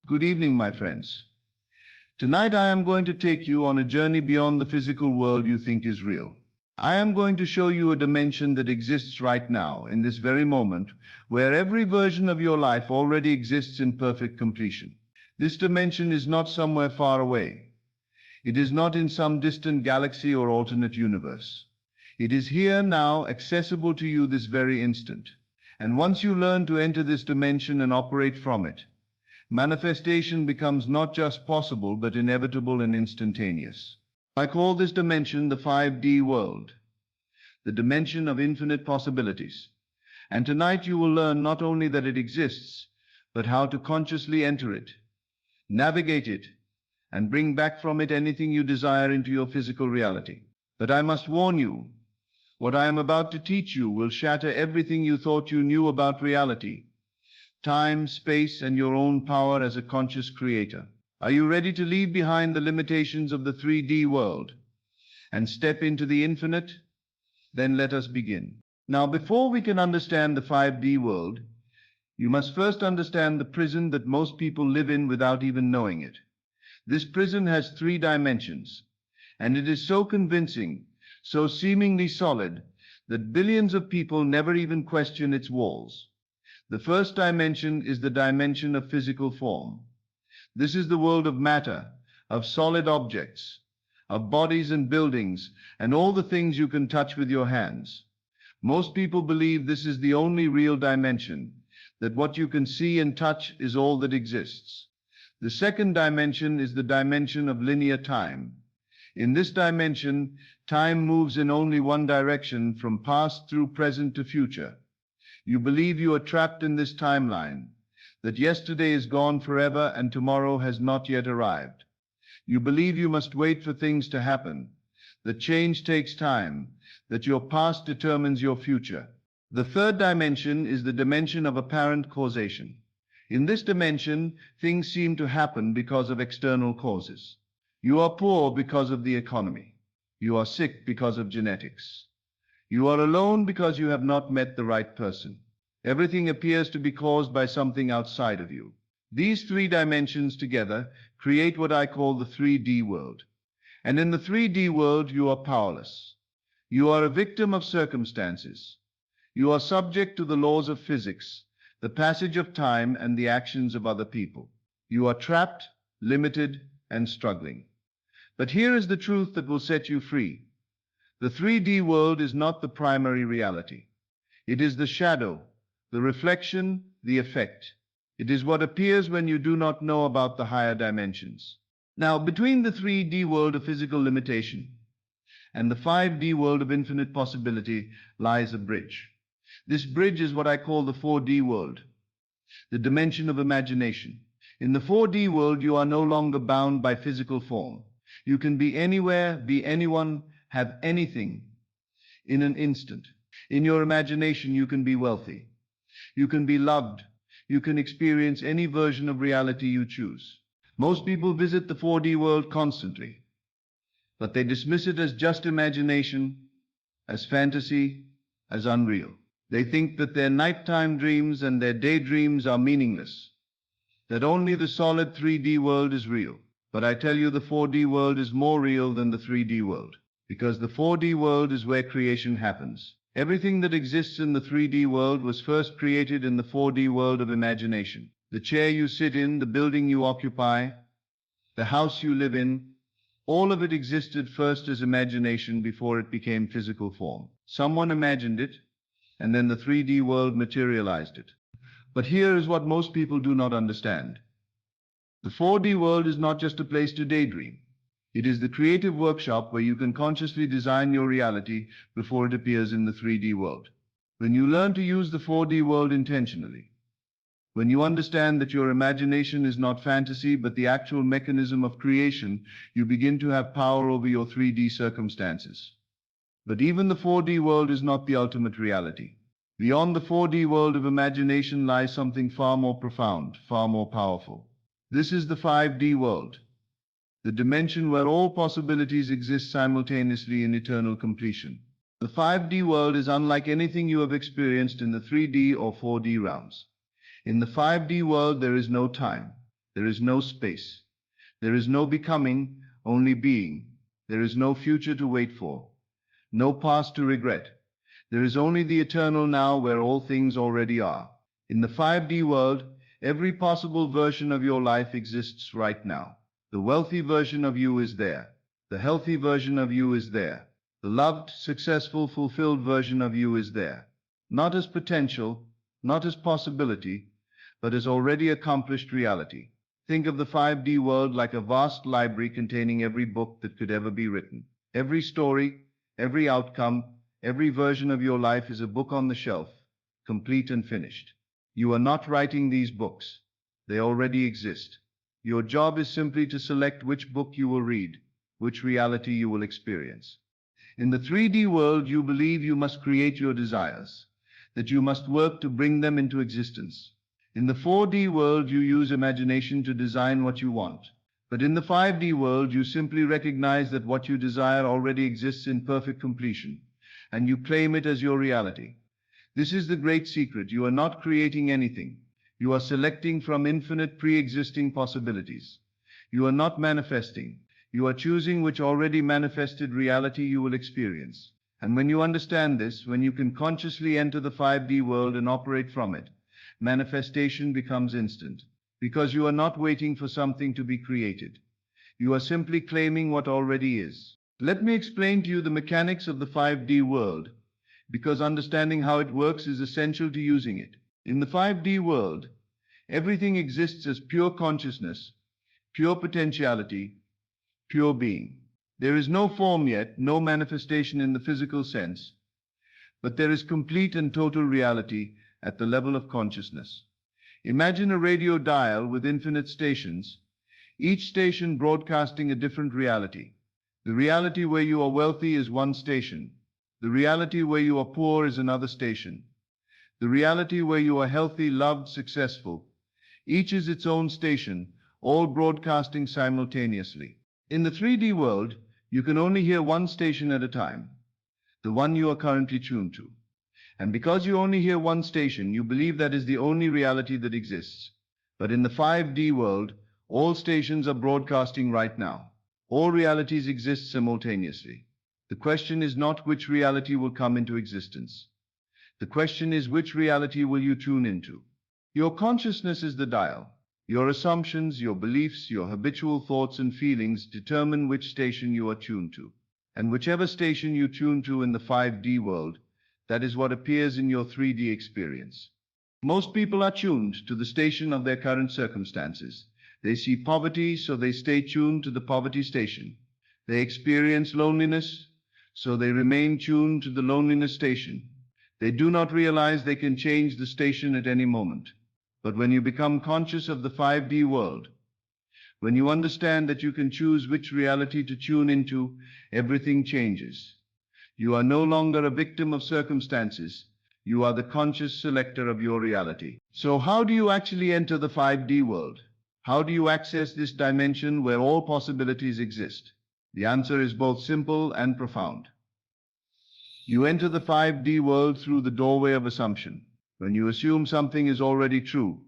Good evening, my friends. Tonight I am going to take you on a journey beyond the physical world you think is real. I am going to show you a dimension that exists right now, in this very moment, where every version of your life already exists in perfect completion. This dimension is not somewhere far away. It is not in some distant galaxy or alternate universe. It is here now, accessible to you this very instant. And once you learn to enter this dimension and operate from it, manifestation becomes not just possible, but inevitable and instantaneous. I call this dimension the 5D world, the dimension of infinite possibilities. And tonight you will learn not only that it exists, but how to consciously enter it, navigate it, and bring back from it anything you desire into your physical reality. But I must warn you, what I am about to teach you will shatter everything you thought you knew about reality, time, space, and your own power as a conscious creator. Are you ready to leave behind the limitations of the 3D world and step into the infinite? Then let us begin. Now, before we can understand the 5D world, you must first understand the prison that most people live in without even knowing it. This prison has 3 dimensions, and it is so convincing, so seemingly solid, that billions of people never even question its walls. The first dimension is the dimension of physical form. This is the world of matter, of solid objects, of bodies and buildings, and all the things you can touch with your hands. Most people believe this is the only real dimension, that what you can see and touch is all that exists. The second dimension is the dimension of linear time. In this dimension, time moves in only one direction, from past through present to future. You believe you are trapped in this timeline, that yesterday is gone forever and tomorrow has not yet arrived. You believe you must wait for things to happen, that change takes time, that your past determines your future. The third dimension is the dimension of apparent causation. In this dimension, things seem to happen because of external causes. You are poor because of the economy. You are sick because of genetics. You are alone because you have not met the right person. Everything appears to be caused by something outside of you. These 3 dimensions together create what I call the 3D world. And in the 3D world, you are powerless. You are a victim of circumstances. You are subject to the laws of physics, the passage of time, and the actions of other people. You are trapped, limited, and struggling. But here is the truth that will set you free. The 3D world is not the primary reality. It is the shadow, the reflection, the effect. It is what appears when you do not know about the higher dimensions. Now, between the 3D world of physical limitation and the 5D world of infinite possibility lies a bridge. This bridge is what I call the 4D world, the dimension of imagination. In the 4D world, you are no longer bound by physical form. You can be anywhere, be anyone, have anything in an instant. In your imagination, you can be wealthy. You can be loved. You can experience any version of reality you choose. Most people visit the 4D world constantly, but they dismiss it as just imagination, as fantasy, as unreal. They think that their nighttime dreams and their daydreams are meaningless, that only the solid 3D world is real. But I tell you, the 4D world is more real than the 3D world, because the 4D world is where creation happens. Everything that exists in the 3D world was first created in the 4D world of imagination. The chair you sit in, the building you occupy, the house you live in, all of it existed first as imagination before it became physical form. Someone imagined it, and then the 3D world materialized it. But here is what most people do not understand. The 4D world is not just a place to daydream. It is the creative workshop where you can consciously design your reality before it appears in the 3D world. When you learn to use the 4D world intentionally, when you understand that your imagination is not fantasy but the actual mechanism of creation, you begin to have power over your 3D circumstances. But even the 4D world is not the ultimate reality. Beyond the 4D world of imagination lies something far more profound, far more powerful. This is the 5D world, the dimension where all possibilities exist simultaneously in eternal completion. The 5D world is unlike anything you have experienced in the 3D or 4D realms. In the 5D world, there is no time. There is no space. There is no becoming, only being. There is no future to wait for, no past to regret. There is only the eternal now where all things already are. In the 5D world, every possible version of your life exists right now. The wealthy version of you is there. The healthy version of you is there. The loved, successful, fulfilled version of you is there. Not as potential, not as possibility, but as already accomplished reality. Think of the 5D world like a vast library containing every book that could ever be written. Every story, every outcome, every version of your life is a book on the shelf, complete and finished. You are not writing these books. They already exist. Your job is simply to select which book you will read, which reality you will experience. In the 3D world, you believe you must create your desires, that you must work to bring them into existence. In the 4D world, you use imagination to design what you want. But in the 5D world, you simply recognize that what you desire already exists in perfect completion, and you claim it as your reality. This is the great secret. You are not creating anything. You are selecting from infinite pre-existing possibilities. You are not manifesting. You are choosing which already manifested reality you will experience. And when you understand this, when you can consciously enter the 5D world and operate from it, manifestation becomes instant. Because you are not waiting for something to be created. You are simply claiming what already is. Let me explain to you the mechanics of the 5D world, because understanding how it works is essential to using it. In the 5D world, everything exists as pure consciousness, pure potentiality, pure being. There is no form yet, no manifestation in the physical sense, but there is complete and total reality at the level of consciousness. Imagine a radio dial with infinite stations, each station broadcasting a different reality. The reality where you are wealthy is one station. The reality where you are poor is another station. The reality where you are healthy, loved, successful. Each is its own station, all broadcasting simultaneously. In the 3D world, you can only hear one station at a time, the one you are currently tuned to. And because you only hear one station, you believe that is the only reality that exists. But in the 5D world, all stations are broadcasting right now. All realities exist simultaneously. The question is not which reality will come into existence. The question is which reality will you tune into. Your consciousness is the dial. Your assumptions, your beliefs, your habitual thoughts and feelings determine which station you are tuned to. And whichever station you tune to in the 5D world, that is what appears in your 3D experience. Most people are tuned to the station of their current circumstances. They see poverty, so they stay tuned to the poverty station. They experience loneliness, so they remain tuned to the loneliness station. They do not realize they can change the station at any moment. But when you become conscious of the 5D world, when you understand that you can choose which reality to tune into, everything changes. You are no longer a victim of circumstances. You are the conscious selector of your reality. So how do you actually enter the 5D world? How do you access this dimension where all possibilities exist? The answer is both simple and profound. You enter the 5D world through the doorway of assumption. When you assume something is already true,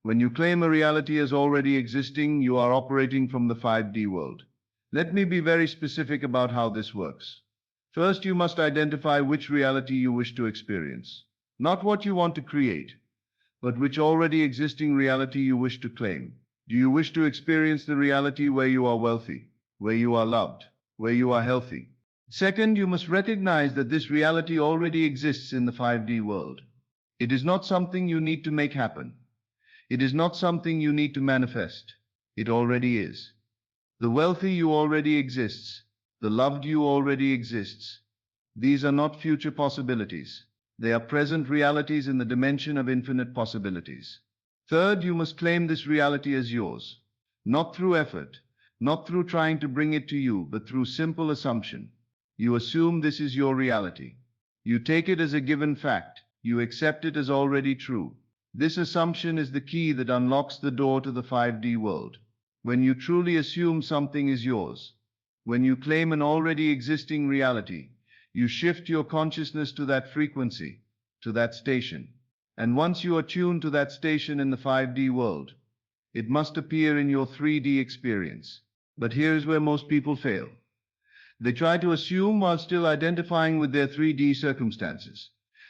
when you claim a reality as already existing, you are operating from the 5D world. Let me be very specific about how this works. First, you must identify which reality you wish to experience. Not what you want to create, but which already existing reality you wish to claim. Do you wish to experience the reality where you are wealthy, where you are loved, where you are healthy? Second, you must recognize that this reality already exists in the 5D world. It is not something you need to make happen. It is not something you need to manifest. It already is. The wealthy you already exists. The loved you already exists. These are not future possibilities. They are present realities in the dimension of infinite possibilities. Third, you must claim this reality as yours. Not through effort, not through trying to bring it to you, but through simple assumption. You assume this is your reality. You take it as a given fact. You accept it as already true. This assumption is the key that unlocks the door to the 5D world. When you truly assume something is yours, when you claim an already existing reality, you shift your consciousness to that frequency, to that station. And once you are tuned to that station in the 5D world, It must appear in your 3D experience. But here's where most people fail. They try to assume while still identifying with their 3D circumstances.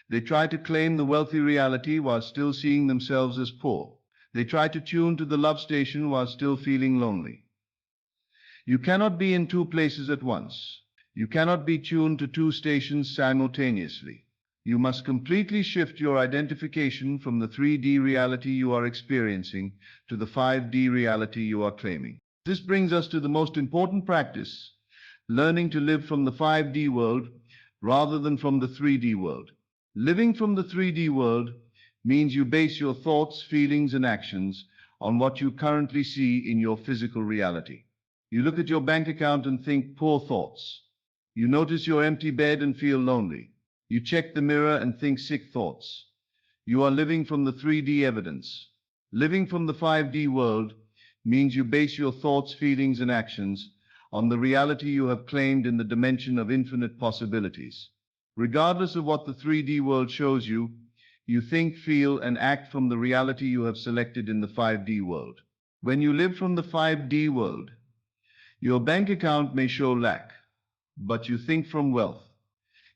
They try to claim the wealthy reality while still seeing themselves as poor. They try to tune to the love station while still feeling lonely. You cannot be in two places at once. You cannot be tuned to two stations simultaneously. You must completely shift your identification from the 3D reality you are experiencing to the 5D reality you are claiming. This brings us to the most important practice, learning to live from the 5D world rather than from the 3D world. Living from the 3D world means you base your thoughts, feelings, and actions on what you currently see in your physical reality. You look at your bank account and think poor thoughts. You notice your empty bed and feel lonely. You check the mirror and think sick thoughts. You are living from the 3D evidence. Living from the 5D world means you base your thoughts, feelings, and actions on the reality you have claimed in the dimension of infinite possibilities. Regardless of what the 3D world shows you, you think, feel, and act from the reality you have selected in the 5D world. When you live from the 5D world, your bank account may show lack, but you think from wealth.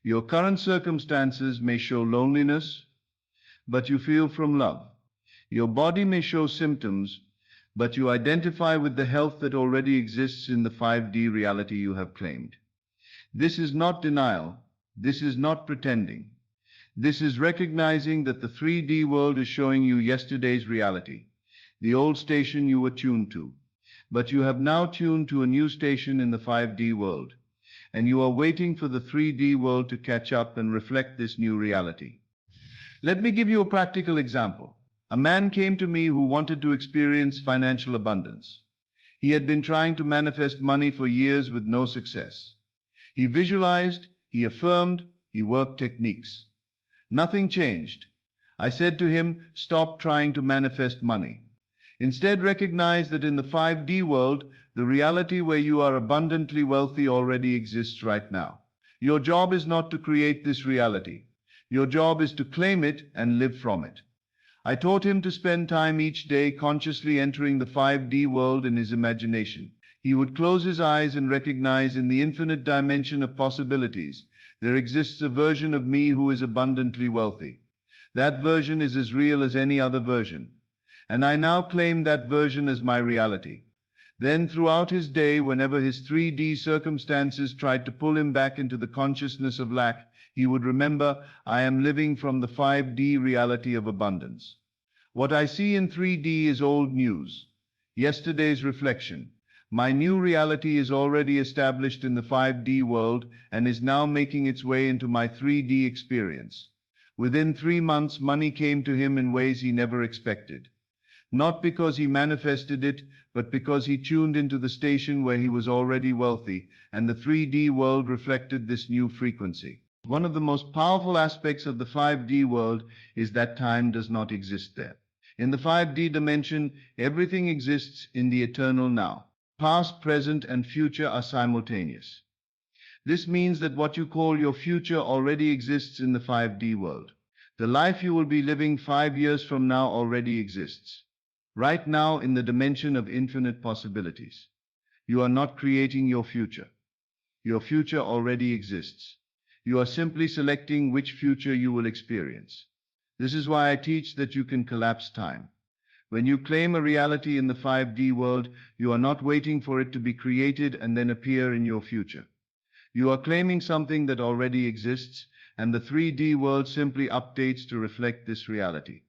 Your current circumstances may show loneliness, but you feel from love. Your body may show symptoms, but you identify with the health that already exists in the 5D reality you have claimed. This is not denial. This is not pretending. This is recognizing that the 3D world is showing you yesterday's reality, the old station you were tuned to. But you have now tuned to a new station in the 5D world, and you are waiting for the 3D world to catch up and reflect this new reality. Let me give you a practical example. A man came to me who wanted to experience financial abundance. He had been trying to manifest money for years with no success. He visualized, he affirmed, he worked techniques. Nothing changed. I said to him, stop trying to manifest money. Instead, recognize that in the 5D world, the reality where you are abundantly wealthy already exists right now. Your job is not to create this reality. Your job is to claim it and live from it. I taught him to spend time each day consciously entering the 5D world in his imagination. He would close his eyes and recognize in the infinite dimension of possibilities, there exists a version of me who is abundantly wealthy. That version is as real as any other version. And I now claim that version as my reality. Then throughout his day, whenever his 3D circumstances tried to pull him back into the consciousness of lack, he would remember, I am living from the 5D reality of abundance. What I see in 3D is old news, yesterday's reflection. My new reality is already established in the 5D world and is now making its way into my 3D experience. Within 3 months, money came to him in ways he never expected. Not because he manifested it, but because he tuned into the station where he was already wealthy, and the 3D world reflected this new frequency. One of the most powerful aspects of the 5D world is that time does not exist there. In the 5D dimension, everything exists in the eternal now. Past, present, and future are simultaneous. This means that what you call your future already exists in the 5D world. The life you will be living 5 years from now already exists. Right now in the dimension of infinite possibilities. You are not creating your future. Your future already exists. You are simply selecting which future you will experience. This is why I teach that you can collapse time. When you claim a reality in the 5D world, you are not waiting for it to be created and then appear in your future. You are claiming something that already exists, and the 3D world simply updates to reflect this reality.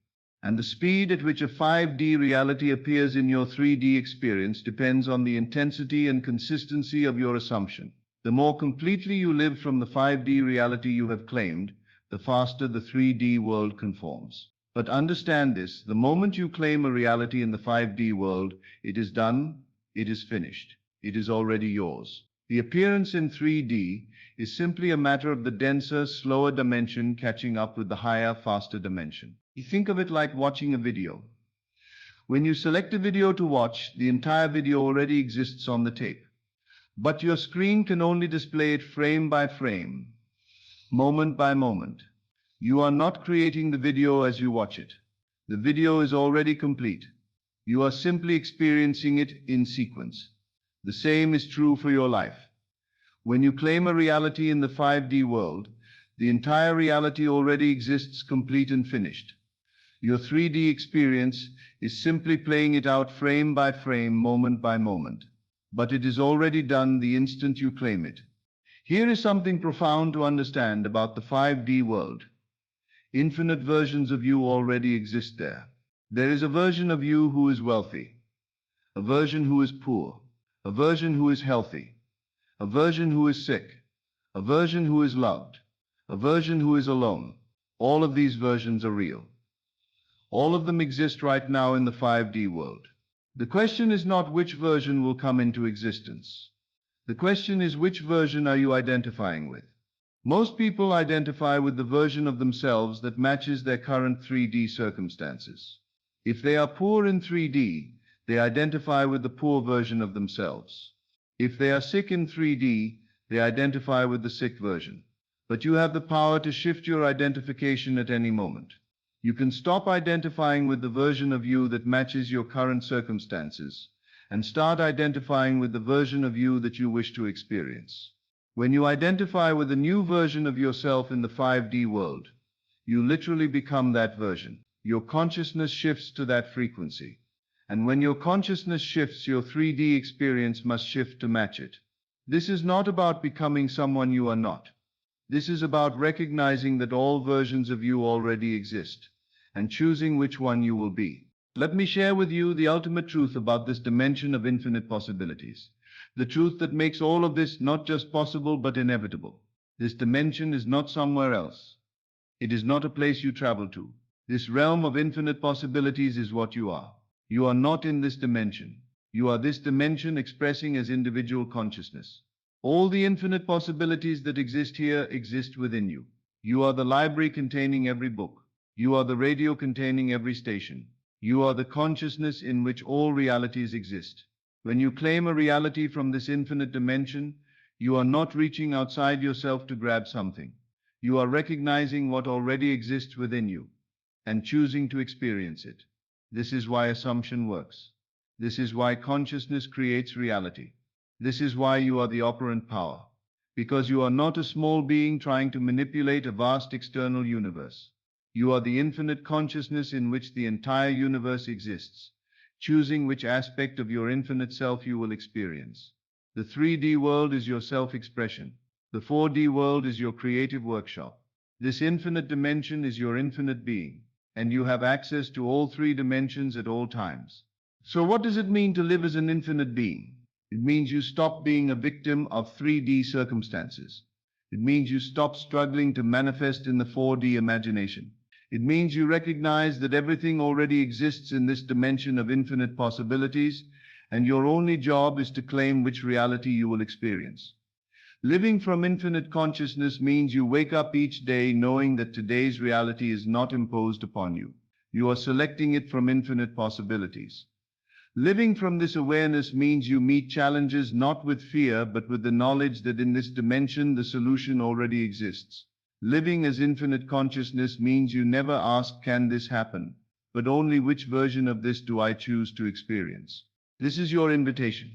And the speed at which a 5D reality appears in your 3D experience depends on the intensity and consistency of your assumption. The more completely you live from the 5D reality you have claimed, the faster the 3D world conforms. But understand this, the moment you claim a reality in the 5D world, it is done, it is finished, it is already yours. The appearance in 3D is simply a matter of the denser, slower dimension catching up with the higher, faster dimension. You think of it like watching a video. When you select a video to watch, the entire video already exists on the tape. But your screen can only display it frame by frame, moment by moment. You are not creating the video as you watch it. The video is already complete. You are simply experiencing it in sequence. The same is true for your life. When you claim a reality in the 5D world, the entire reality already exists complete and finished. Your 3D experience is simply playing it out frame by frame, moment by moment. But it is already done the instant you claim it. Here is something profound to understand about the 5D world. Infinite versions of you already exist there. There is a version of you who is wealthy, a version who is poor, a version who is healthy, a version who is sick, a version who is loved, a version who is alone. All of these versions are real. All of them exist right now in the 5D world. The question is not which version will come into existence. The question is which version are you identifying with? Most people identify with the version of themselves that matches their current 3D circumstances. If they are poor in 3D, they identify with the poor version of themselves. If they are sick in 3D, they identify with the sick version. But you have the power to shift your identification at any moment. You can stop identifying with the version of you that matches your current circumstances and start identifying with the version of you that you wish to experience. When you identify with a new version of yourself in the 5D world, you literally become that version. Your consciousness shifts to that frequency. And when your consciousness shifts, your 3D experience must shift to match it. This is not about becoming someone you are not. This is about recognizing that all versions of you already exist and choosing which one you will be. Let me share with you the ultimate truth about this dimension of infinite possibilities. The truth that makes all of this not just possible but inevitable. This dimension is not somewhere else. It is not a place you travel to. This realm of infinite possibilities is what you are. You are not in this dimension. You are this dimension expressing as individual consciousness. All the infinite possibilities that exist here exist within you. You are the library containing every book. You are the radio containing every station. You are the consciousness in which all realities exist. When you claim a reality from this infinite dimension, you are not reaching outside yourself to grab something. You are recognizing what already exists within you and choosing to experience it. This is why assumption works. This is why consciousness creates reality. This is why you are the operant power. Because you are not a small being trying to manipulate a vast external universe. You are the infinite consciousness in which the entire universe exists, choosing which aspect of your infinite self you will experience. The 3D world is your self-expression. The 4D world is your creative workshop. This infinite dimension is your infinite being, and you have access to all three dimensions at all times. So what does it mean to live as an infinite being? It means you stop being a victim of 3D circumstances. It means you stop struggling to manifest in the 4D imagination. It means you recognize that everything already exists in this dimension of infinite possibilities, and your only job is to claim which reality you will experience. Living from infinite consciousness means you wake up each day knowing that today's reality is not imposed upon you. You are selecting it from infinite possibilities. Living from this awareness means you meet challenges not with fear, but with the knowledge that in this dimension the solution already exists. Living as infinite consciousness means you never ask, can this happen? But only, which version of this do I choose to experience? This is your invitation.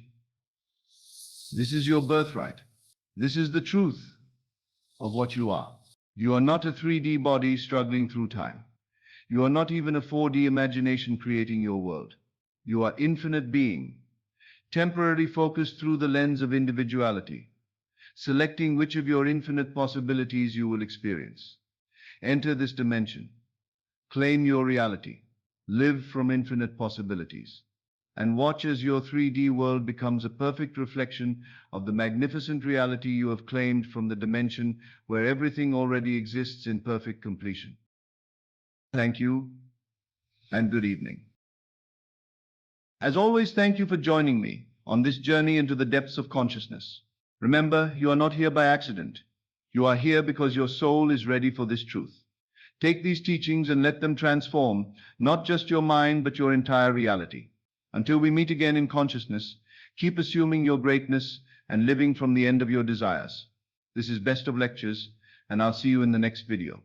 This is your birthright. This is the truth of what you are. You are not a 3D body struggling through time. You are not even a 4D imagination creating your world. You are infinite being, temporarily focused through the lens of individuality, selecting which of your infinite possibilities you will experience. Enter this dimension. Claim your reality. Live from infinite possibilities. And watch as your 3D world becomes a perfect reflection of the magnificent reality you have claimed from the dimension where everything already exists in perfect completion. Thank you, and good evening. As always, thank you for joining me on this journey into the depths of consciousness. Remember, you are not here by accident. You are here because your soul is ready for this truth. Take these teachings and let them transform not just your mind, but your entire reality. Until we meet again in consciousness, keep assuming your greatness and living from the end of your desires. This is Best of Lectures, and I'll see you in the next video.